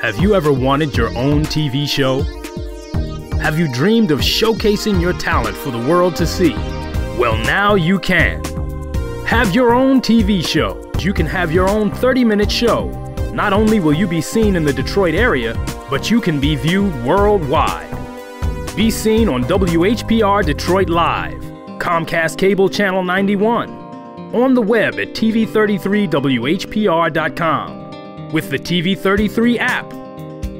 Have you ever wanted your own TV show? Have you dreamed of showcasing your talent for the world to see? Well, now you can. Have your own TV show. You can have your own 30-minute show. Not only will you be seen in the Detroit area, but you can be viewed worldwide. Be seen on WHPR Detroit Live, Comcast Cable Channel 91, on the web at tv33whpr.com, with the TV33 app,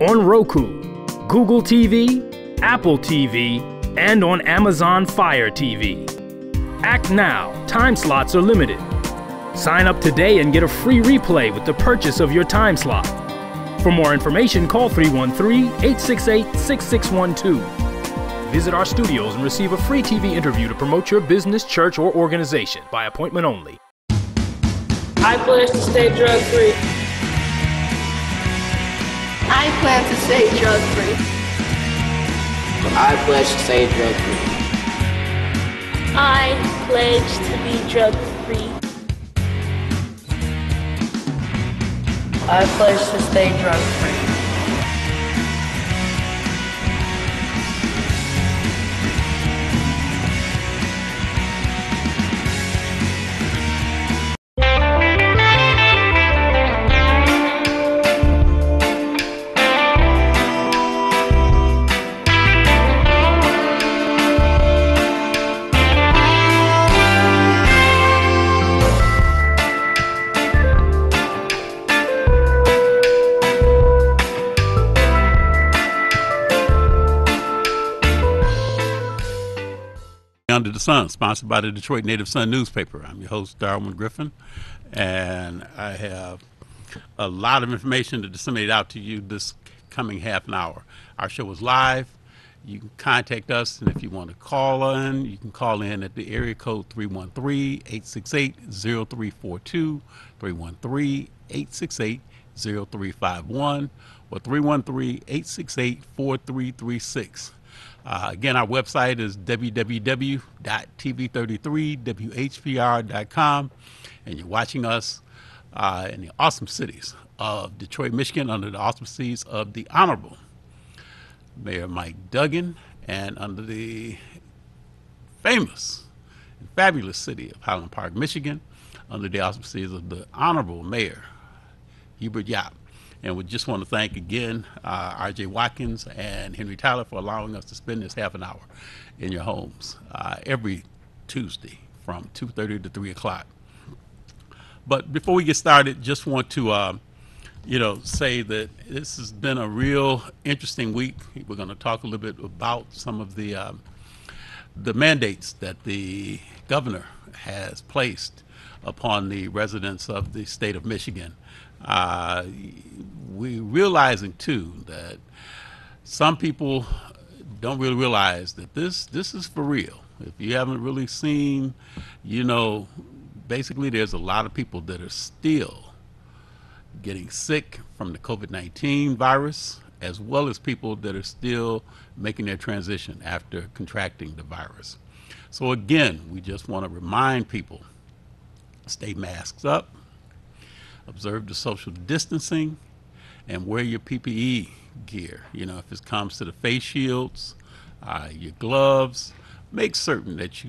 on Roku, Google TV, Apple TV, and on Amazon Fire TV. Act now. Time slots are limited. Sign up today and get a free replay with the purchase of your time slot. For more information, call 313-868-6612. Visit our studios and receive a free TV interview to promote your business, church, or organization by appointment only. I pledge to stay drug-free. I plan to stay drug-free. I pledge to stay drug-free. I pledge to be drug-free. I pledge to stay drug-free. Under the Sun, sponsored by the Detroit Native Sun newspaper. I'm your host, Darwin Griffin, and I have a lot of information to disseminate out to you this coming half an hour. Our show is live. You can contact us, and if you want to call in, you can call in at the area code 313-868-0342, 313-868-0351, or 313-868-4336. Again, our website is www.tv33whpr.com, and you're watching us in the awesome cities of Detroit, Michigan, under the auspices of the Honorable Mayor Mike Duggan, and under the famous and fabulous city of Highland Park, Michigan, under the auspices of the Honorable Mayor Hubert Yap. And we just want to thank again R.J. Watkins and Henry Tyler for allowing us to spend this half an hour in your homes every Tuesday from 2:30 to 3 o'clock. But before we get started, just want to say that this has been a real interesting week. We're going to talk a little bit about some of the mandates that the governor has placed upon the residents of the state of Michigan. We're realizing too that some people don't really realize that this is for real. If you haven't really seen, basically there's a lot of people that are still getting sick from the COVID-19 virus, as well as people that are still making their transition after contracting the virus. So again, we just want to remind people, stay masked up, observe the social distancing, and wear your PPE gear. If it comes to the face shields, your gloves, make certain that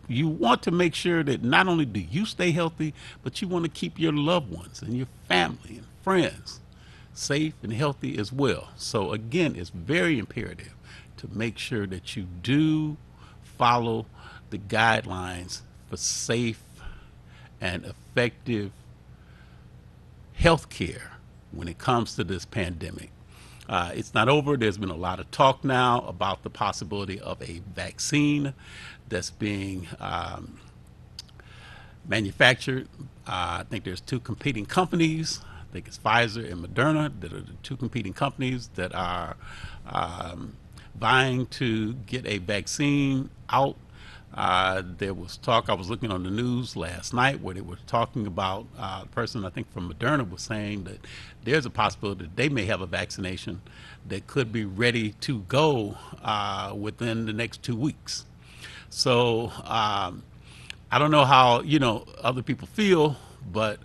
you want to make sure that not only do you stay healthy, but you want to keep your loved ones and your family and friends safe and healthy as well. So again, it's very imperative to make sure that you do follow the guidelines for safe and effective health care when it comes to this pandemic. It's not over. There's been a lot of talk now about the possibility of a vaccine that's being manufactured. I think there's two competing companies. I think it's Pfizer and Moderna that are the two competing companies that are vying to get a vaccine out. There was talk, I was looking on the news last night where they were talking about a person, I think from Moderna, was saying that there's a possibility that they may have a vaccination that could be ready to go within the next 2 weeks. So I don't know how, other people feel, but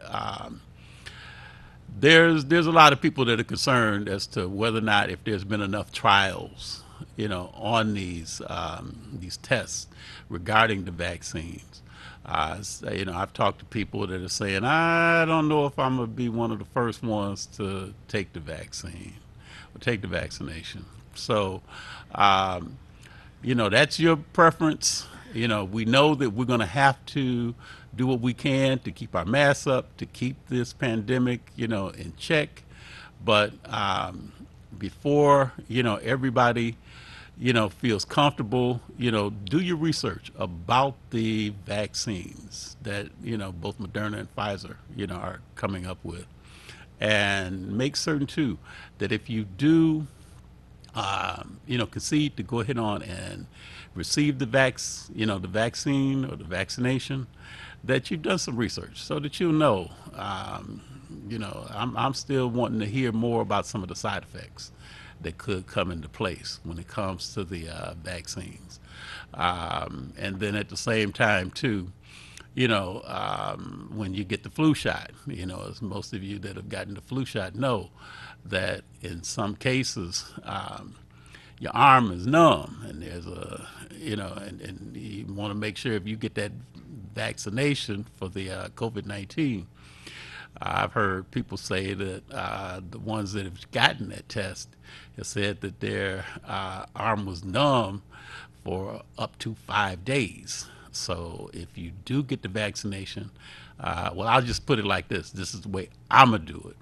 there's a lot of people that are concerned as to whether or not if there's been enough trials, on these tests regarding the vaccines. I've talked to people that are saying, I don't know if I'm gonna be one of the first ones to take the vaccine or take the vaccination. So, that's your preference. We know that we're gonna have to do what we can to keep our masks up, to keep this pandemic, in check. But before, everybody, feels comfortable, do your research about the vaccines that, both Moderna and Pfizer, are coming up with. And make certain, too, that if you do, concede to go ahead on and receive the vaccine or the vaccination, that you've done some research so that you'll know. I'm still wanting to hear more about some of the side effects that could come into place when it comes to the vaccines. And then at the same time, too, when you get the flu shot, as most of you that have gotten the flu shot know, that in some cases, your arm is numb, and there's and you want to make sure if you get that vaccination for the COVID-19. I've heard people say that the ones that have gotten that test have said that their arm was numb for up to 5 days. So if you do get the vaccination, I'll just put it like this. This is the way I'm gonna do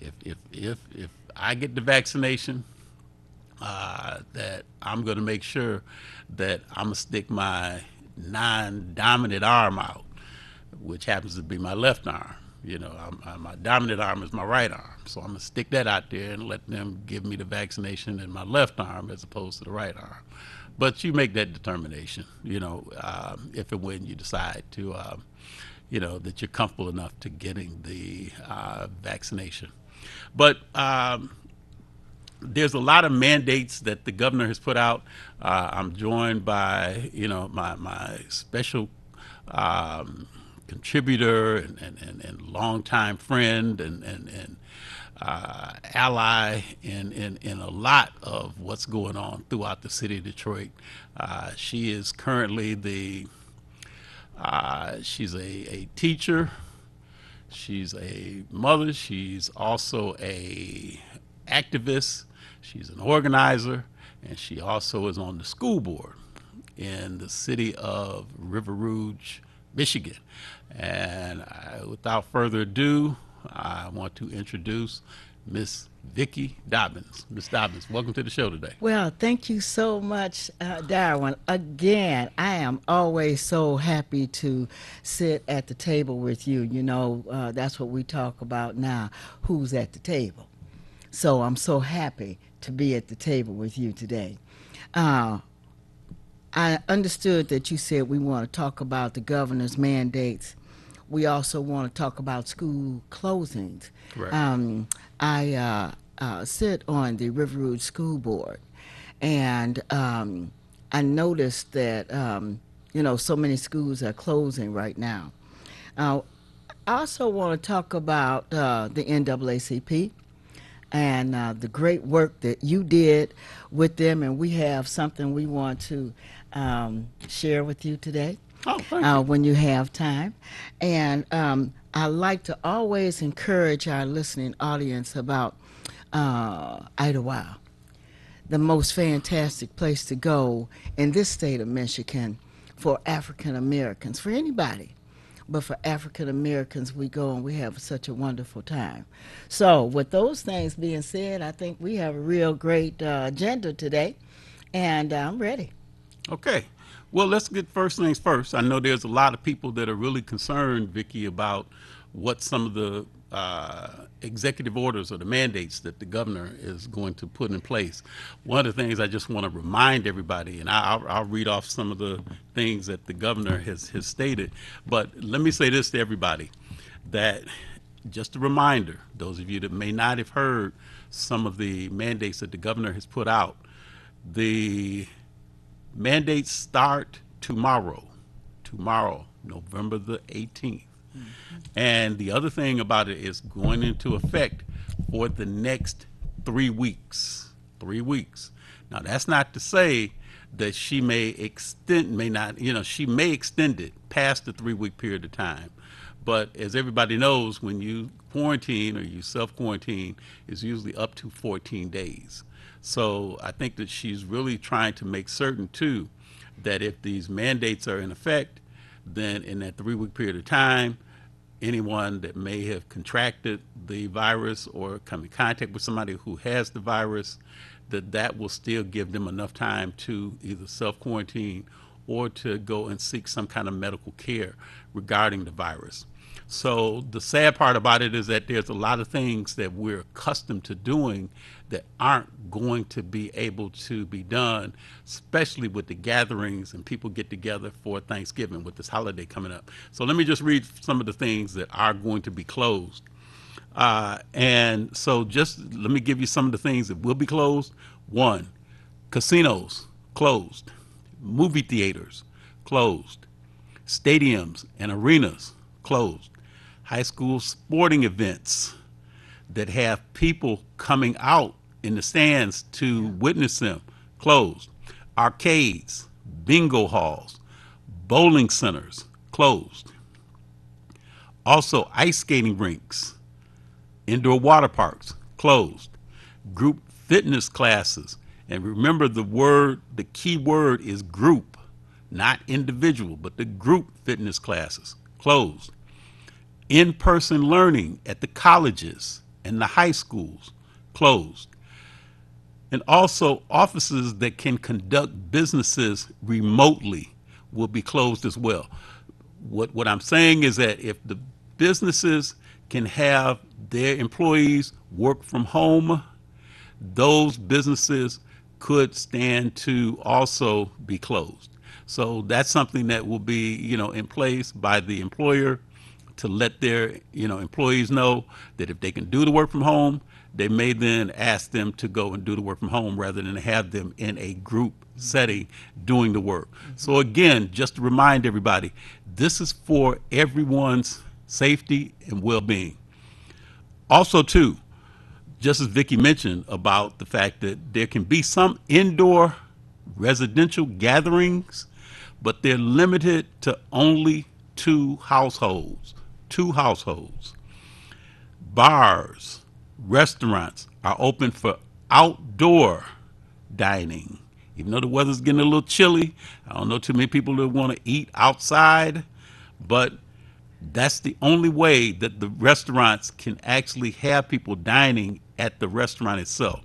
it. If I get the vaccination, that I'm gonna make sure that I'm gonna stick my non-dominant arm out, which happens to be my left arm. My dominant arm is my right arm, so I'm gonna stick that out there and let them give me the vaccination in my left arm as opposed to the right arm. But you make that determination, if and when you decide to, that you're comfortable enough to getting the vaccination. But there's a lot of mandates that the governor has put out. I'm joined by, my special contributor and longtime friend and ally in a lot of what's going on throughout the city of Detroit. She is currently she's a teacher, she's a mother, she's also a activist, she's an organizer, and she also is on the school board in the city of River Rouge, Michigan. And without further ado, I want to introduce Miss Vicki Dobbins. Miss Dobbins, welcome to the show today. Well, thank you so much, Darwin. Again, I am always so happy to sit at the table with you. That's what we talk about now, who's at the table. So I'm so happy to be at the table with you today. I understood that you said we want to talk about the governor's mandates. We also want to talk about school closings. Correct. I sit on the River Rouge School Board, and I noticed that so many schools are closing right now. I also want to talk about the NAACP and the great work that you did with them, and we have something we want to share with you today. Oh, thank you. When you have time. And I like to always encourage our listening audience about Idlewild, the most fantastic place to go in this state of Michigan for African Americans, for anybody. But for African Americans, we go and we have such a wonderful time. So with those things being said, I think we have a real great agenda today, and I'm ready. Okay. Well, let's get first things first. I know there's a lot of people that are really concerned, Vicki, about what some of the executive orders or the mandates that the governor is going to put in place. One of the things I just want to remind everybody, and I'll read off some of the things that the governor has stated, but let me say this to everybody, that just a reminder, those of you that may not have heard some of the mandates that the governor has put out, the mandates start tomorrow, November the 18th. And the other thing about it is going into effect for the next 3 weeks. 3 weeks. Now, that's not to say that she may she may extend it past the 3-week period of time. But as everybody knows, when you quarantine or you self-quarantine, it's usually up to 14 days. So I think that she's really trying to make certain, too, that if these mandates are in effect, then in that 3-week period of time, anyone that may have contracted the virus or come in contact with somebody who has the virus, that will still give them enough time to either self-quarantine or to go and seek some kind of medical care regarding the virus. So the sad part about it is that there's a lot of things that we're accustomed to doing that aren't going to be able to be done, especially with the gatherings and people get together for Thanksgiving with this holiday coming up. So let me just read some of the things that are going to be closed. And so just let me give you some of the things that will be closed. 1, casinos closed, movie theaters closed, stadiums and arenas closed, high school sporting events that have people coming out in the stands to witness them closed, arcades, bingo halls, bowling centers closed. Also, ice skating rinks, indoor water parks closed, group fitness classes, and remember the key word is group, not individual, but the group fitness classes closed. In-person learning at the colleges and the high schools closed. And also offices that can conduct businesses remotely will be closed as well. What I'm saying is that if the businesses can have their employees work from home, those businesses could stand to also be closed. So that's something that will be, in place by the employer to let their, employees know that if they can do the work from home, they may then ask them to go and do the work from home rather than have them in a group setting doing the work. So again, just to remind everybody, this is for everyone's safety and well-being. Also, too, just as Vicki mentioned about the fact that there can be some indoor residential gatherings, but they're limited to only 2 households. 2 households. Bars, restaurants are open for outdoor dining. Even though the weather's getting a little chilly, I don't know too many people that want to eat outside, but that's the only way that the restaurants can actually have people dining at the restaurant itself.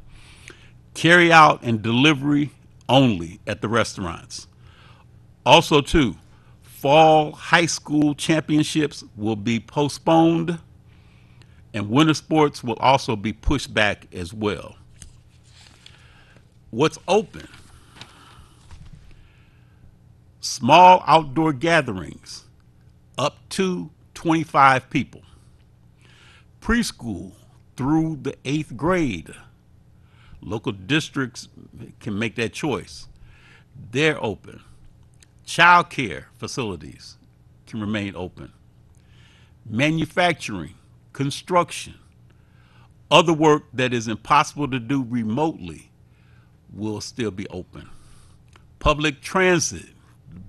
Carry out and delivery only at the restaurants. Also, too, fall high school championships will be postponed, and winter sports will also be pushed back as well. What's open? Small outdoor gatherings, up to 25 people. Preschool through the 8th grade. Local districts can make that choice. They're open. Child care facilities can remain open. Manufacturing, construction, other work that is impossible to do remotely will still be open. Public transit,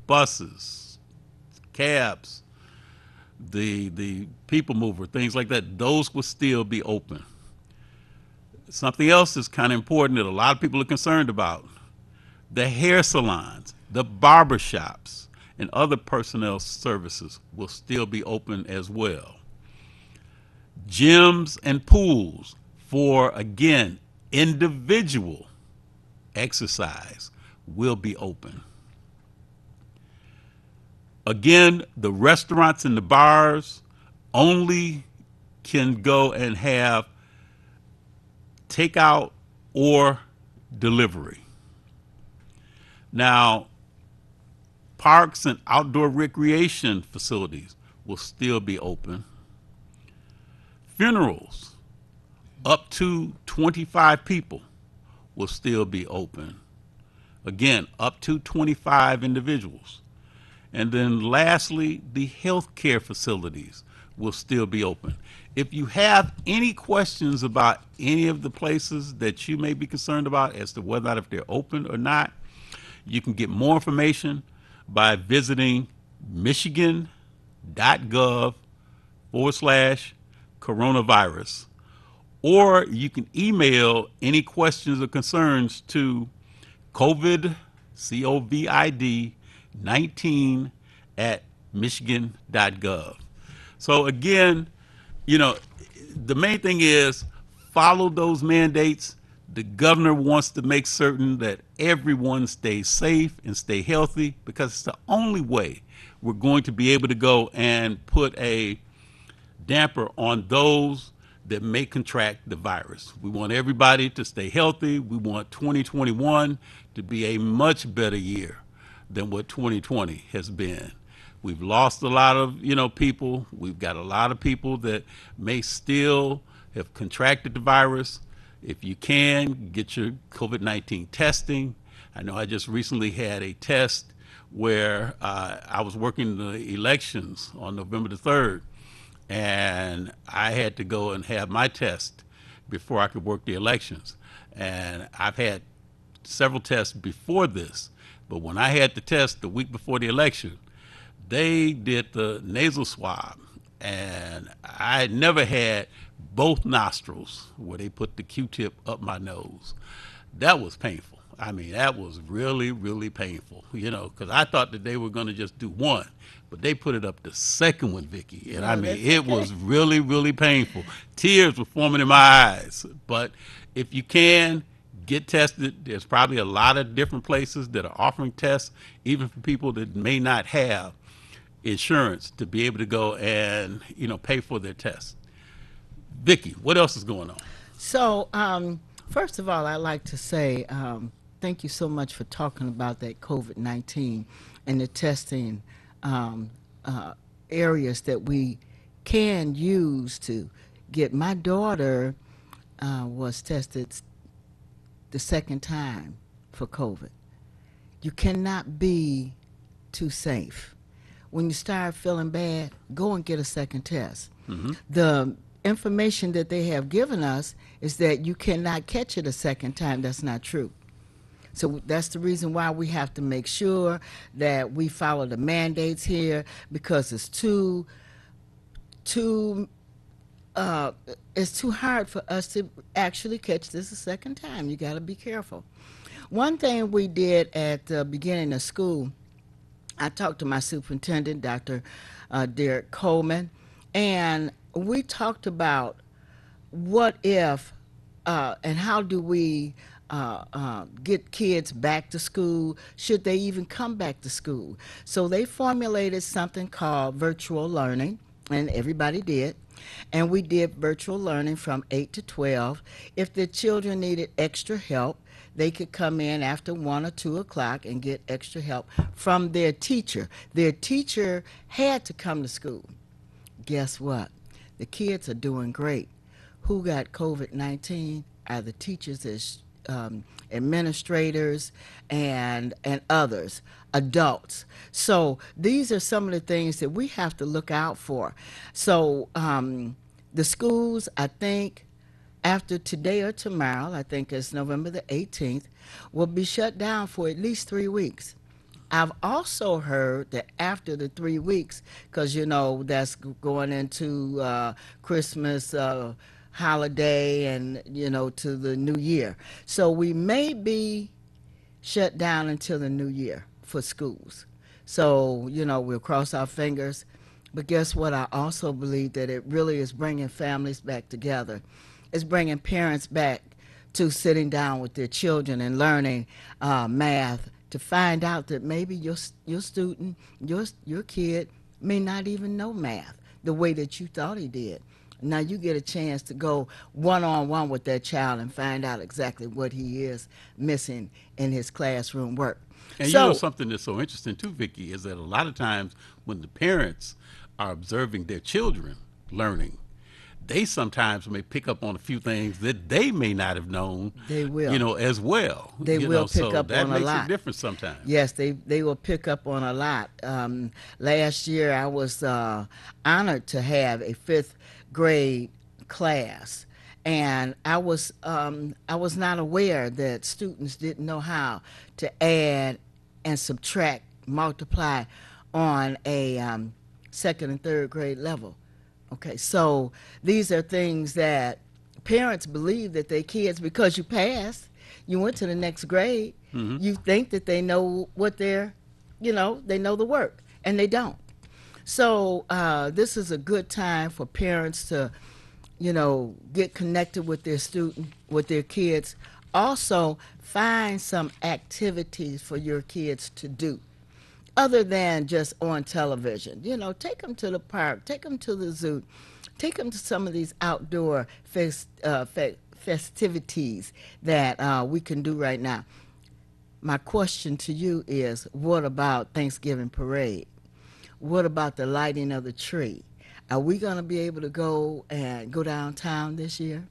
buses, cabs, the people mover, things like that, those will still be open. Something else is kind of important that a lot of people are concerned about. The hair salons, the barber shops, and other personnel services will still be open as well. Gyms and pools for, again, individual exercise will be open. Again, the restaurants and the bars only can go and have takeout or delivery. Now, parks and outdoor recreation facilities will still be open. Funerals, up to 25 people, will still be open. Again, up to 25 individuals. And then lastly, the healthcare facilities will still be open. If you have any questions about any of the places that you may be concerned about as to whether or not if they're open or not, you can get more information by visiting michigan.gov/coronavirus, or you can email any questions or concerns to COVID 19 at michigan.gov. So again, the main thing is follow those mandates. The governor wants to make certain that everyone stays safe and stay healthy, because it's the only way we're going to be able to go and put a damper on those that may contract the virus. We want everybody to stay healthy. We want 2021 to be a much better year than what 2020 has been. We've lost a lot of, people. We've got a lot of people that may still have contracted the virus. If you can, get your COVID-19 testing. I know I just recently had a test where I was working the elections on November the 3rd, and I had to go and have my test before I could work the elections. And I've had several tests before this, but when I had the test the week before the election, they did the nasal swab, and I had never had both nostrils where they put the Q-tip up my nose. That was painful. I mean, that was really, really painful, because I thought that they were going to just do one, but they put it up the second one, Vicki, and I mean, it was really, really painful. Tears were forming in my eyes. But if you can, get tested. There's probably a lot of different places that are offering tests, even for people that may not have insurance to be able to go and, pay for their tests. Vicki, what else is going on? So, first of all, I'd like to say thank you so much for talking about that COVID-19 and the testing areas that we can use to get. My daughter was tested the second time for COVID. You cannot be too safe. When you start feeling bad, go and get a second test. Mm-hmm. The information that they have given us is that you cannot catch it a second time. That's not true. So that's the reason why we have to make sure that we follow the mandates here, because it's too hard for us to actually catch this a second time. You got to be careful. One thing we did at the beginning of school, I talked to my superintendent, Dr. Derek Coleman, and we talked about what if and how do we get kids back to school, should they even come back to school. So they formulated something called virtual learning, and everybody did. And we did virtual learning from 8 to 12. If the children needed extra help, they could come in after 1 or 2 o'clock and get extra help from their teacher. Their teacher had to come to school. Guess what? The kids are doing great. Who got COVID-19 are the teachers, as administrators, and others, adults. So these are some of the things that we have to look out for. So the schools, I think, after today or tomorrow, I think it's November the 18th, will be shut down for at least 3 weeks. I've also heard that after the 3 weeks, because, that's going into Christmas holiday and, to the new year. So we may be shut down until the new year for schools. So, we'll cross our fingers. But guess what? I also believe that it really is bringing families back together. It's bringing parents back to sitting down with their children and learning math, to find out that maybe your student, your kid may not even know math the way that you thought he did. Now you get a chance to go one-on-one with that child and find out exactly what he is missing in his classroom work. And something that's so interesting too, Vicki, is that a lot of times when the parents are observing their children learning, they sometimes may pick up on a few things that they may not have known. They will. As well. They will pick so up that on a makes lot. a difference sometimes. Yes, they will pick up on a lot. Last year, I was honored to have a 5th grade class, and I was not aware that students didn't know how to add and subtract, multiply on a 2nd and 3rd grade level. Okay, so these are things that parents believe that their kids, because you passed, you went to the next grade, you think that they know what they're, they know the work, and they don't. So this is a good time for parents to, get connected with their with their kids. Also, find some activities for your kids to do other than just on television. Take them to the park, take them to the zoo, take them to some of these outdoor festivities that we can do right now. My question to you is, what about Thanksgiving parade? What about the lighting of the tree? Are we going to be able to go downtown this year?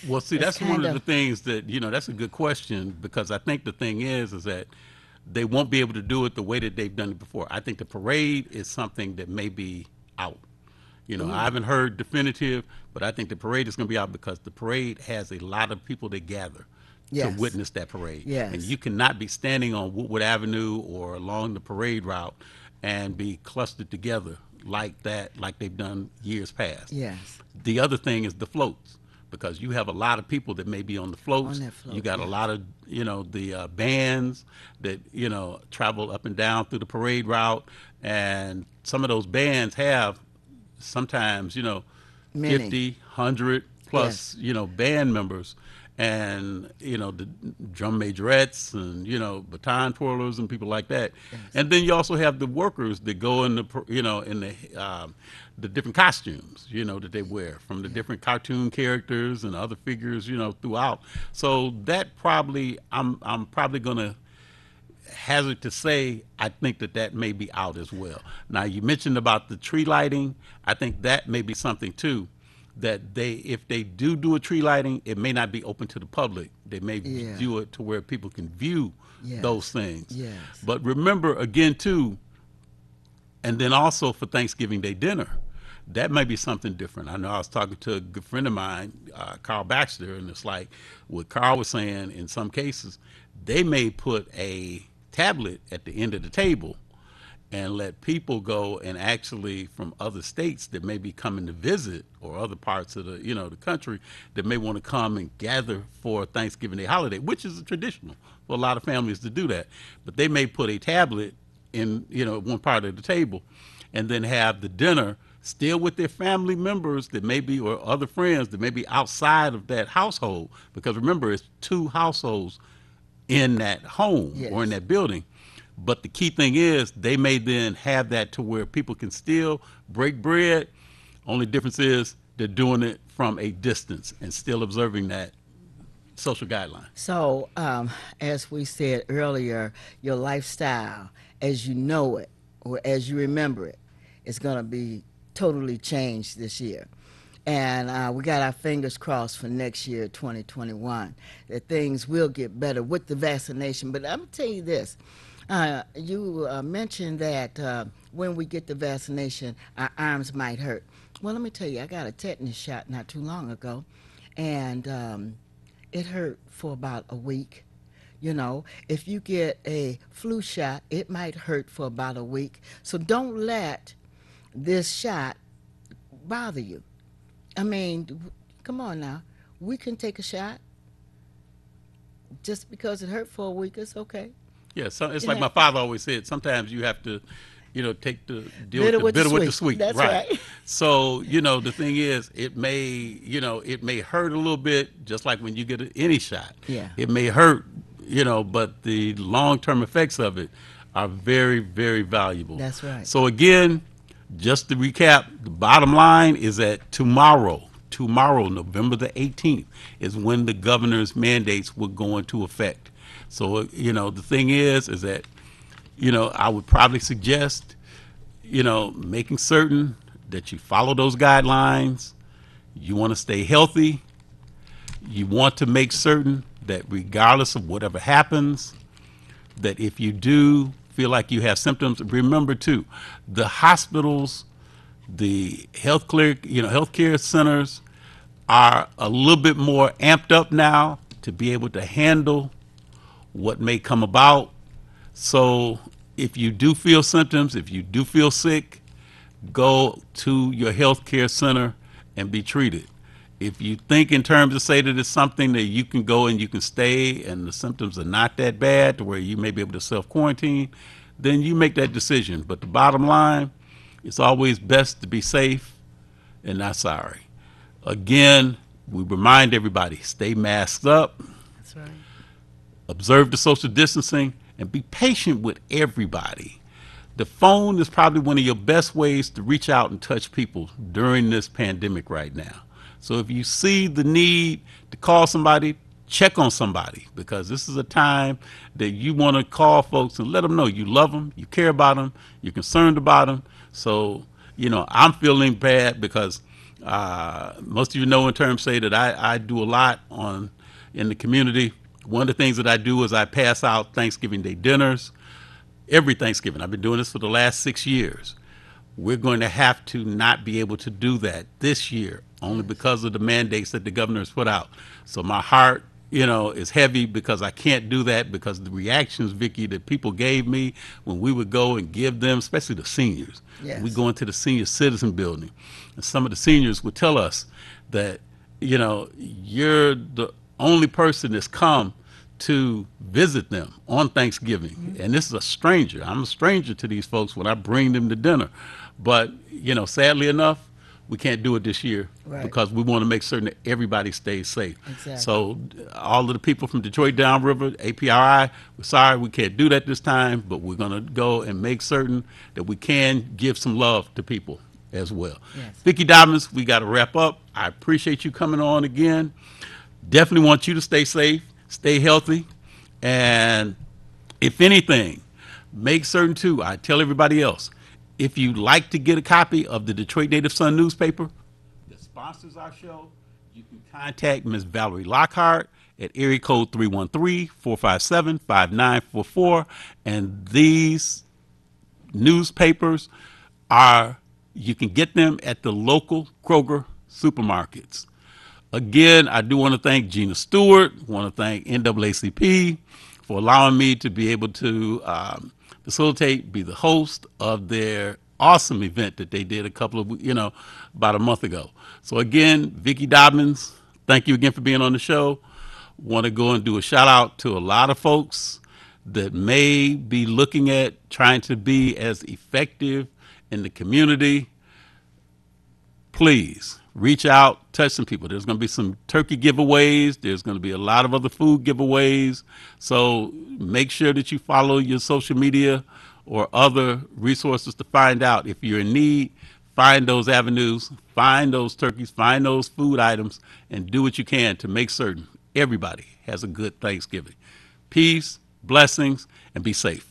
Well, see, that's one of the things that, that's a good question, because I think the thing is that they won't be able to do it the way that they've done it before. I think the parade is something that may be out. I haven't heard definitive, but I think the parade is going to be out, because the parade has a lot of people that gather to witness that parade. Yes. And you cannot be standing on Woodward Avenue or along the parade route and be clustered together like that, like they've done years past. Yes. The other thing is the floats, because you have a lot of people that may be on the floats. You got a lot of, the bands that, travel up and down through the parade route. And some of those bands have sometimes, 50, 100 plus, band members. And, the drum majorettes and, baton twirlers and people like that. Yes. And then you also have the workers that go in the different costumes, that they wear, from the different cartoon characters and other figures, throughout. So that probably, I'm probably going to hazard to say, I think that may be out as well. Now, you mentioned about the tree lighting. I think that may be something too, that if they do a tree lighting, it may not be open to the public. They may do it to where people can view those things. Yes. But remember, again, too, and then also for Thanksgiving Day dinner, that may be something different. I know I was talking to a good friend of mine, Carl Baxter, and it's like what Carl was saying, in some cases, they may put a tablet at the end of the table and let people go and actually from other states that may be coming to visit, or other parts of the the country that may want to come and gather for Thanksgiving Day holiday, which is traditional for a lot of families to do that. But they may put a tablet in one part of the table, and then have the dinner still with their family members that may be, or other friends that may be outside of that household, because remember, it's 2 households in that home or in that building. But the key thing is, they may then have that to where people can still break bread. Only difference is they're doing it from a distance and still observing that social guideline. So, as we said earlier, your lifestyle, as you know it or as you remember it, is going to be totally changed this year. And we got our fingers crossed for next year, 2021, that things will get better with the vaccination. But I'm going to tell you this. You mentioned that when we get the vaccination, our arms might hurt. Well, let me tell you, I got a tetanus shot not too long ago, and it hurt for about a week. If you get a flu shot, it might hurt for about a week. So don't let this shot bother you. I mean, come on now. We can take a shot. Just because it hurt for a week, it's okay. Yeah, so it's like my father always said, sometimes you have to, take the bitter with the sweet. That's right. So, the thing is, it may hurt a little bit, just like when you get any shot. Yeah. It may hurt, but the long-term effects of it are very, very valuable. That's right. So again, just to recap, the bottom line is that tomorrow, November the 18th, is when the governor's mandates will go into effect. So, the thing is that, I would probably suggest, making certain that you follow those guidelines, You want to stay healthy. You want to make certain that regardless of whatever happens, that if you do feel like you have symptoms, remember too, the hospitals, the healthcare centers are a little bit more amped up now to be able to handle what may come about. So if you do feel symptoms, if you do feel sick, go to your healthcare center and be treated. If you think in terms of say that it's something that you can go and you can stay and the symptoms are not that bad to where you may be able to self-quarantine, then you make that decision. But the bottom line, it's always best to be safe and not sorry. Again, we remind everybody, stay masked up. That's right. Observe the social distancing and be patient with everybody. The phone is probably one of your best ways to reach out and touch people during this pandemic right now. So if you see the need to call somebody, check on somebody, because this is a time that you want to call folks and let them know you love them, you care about them, you're concerned about them. So, I'm feeling bad because most of you know in terms say that I do a lot in the community. One of the things that I do is I pass out Thanksgiving Day dinners every Thanksgiving. I've been doing this for the last 6 years. We're going to have to not be able to do that this year, only because of the mandates that the governor has put out. So my heart, is heavy because I can't do that, because the reactions, Vicki, that people gave me when we would go and give them, especially the seniors. Yes. We go into the senior citizen building, and some of the seniors would tell us that, you're the only person that's come to visit them on Thanksgiving. Mm-hmm. And this is a stranger. I'm a stranger to these folks when I bring them to dinner. But, sadly enough, we can't do it this year, right, because we want to make certain that everybody stays safe. Exactly. So all of the people from Detroit Downriver, APRI, we're sorry we can't do that this time, but we're going to go and make certain that we can give some love to people as well. Yes. Vicki Dobbins, we got to wrap up. I appreciate you coming on again. Definitely want you to stay safe, stay healthy, and if anything, make certain too, I tell everybody else, if you'd like to get a copy of the Detroit Native Sun newspaper that sponsors our show, you can contact Ms. Valerie Lockhart at area code 313-457-5944. And these newspapers you can get them at the local Kroger supermarkets. Again, I do want to thank Gina Stewart, want to thank NAACP for allowing me to be able to facilitate, be the host of their awesome event that they did about a month ago. So again, Vicki Dobbins, thank you again for being on the show. Want to go and do a shout out to a lot of folks that may be looking at trying to be as effective in the community. Please reach out, touch some people. There's going to be some turkey giveaways. There's going to be a lot of other food giveaways. So make sure that you follow your social media or other resources to find out if you're in need. Find those avenues, find those turkeys, find those food items, and do what you can to make certain everybody has a good Thanksgiving. Peace, blessings, and be safe.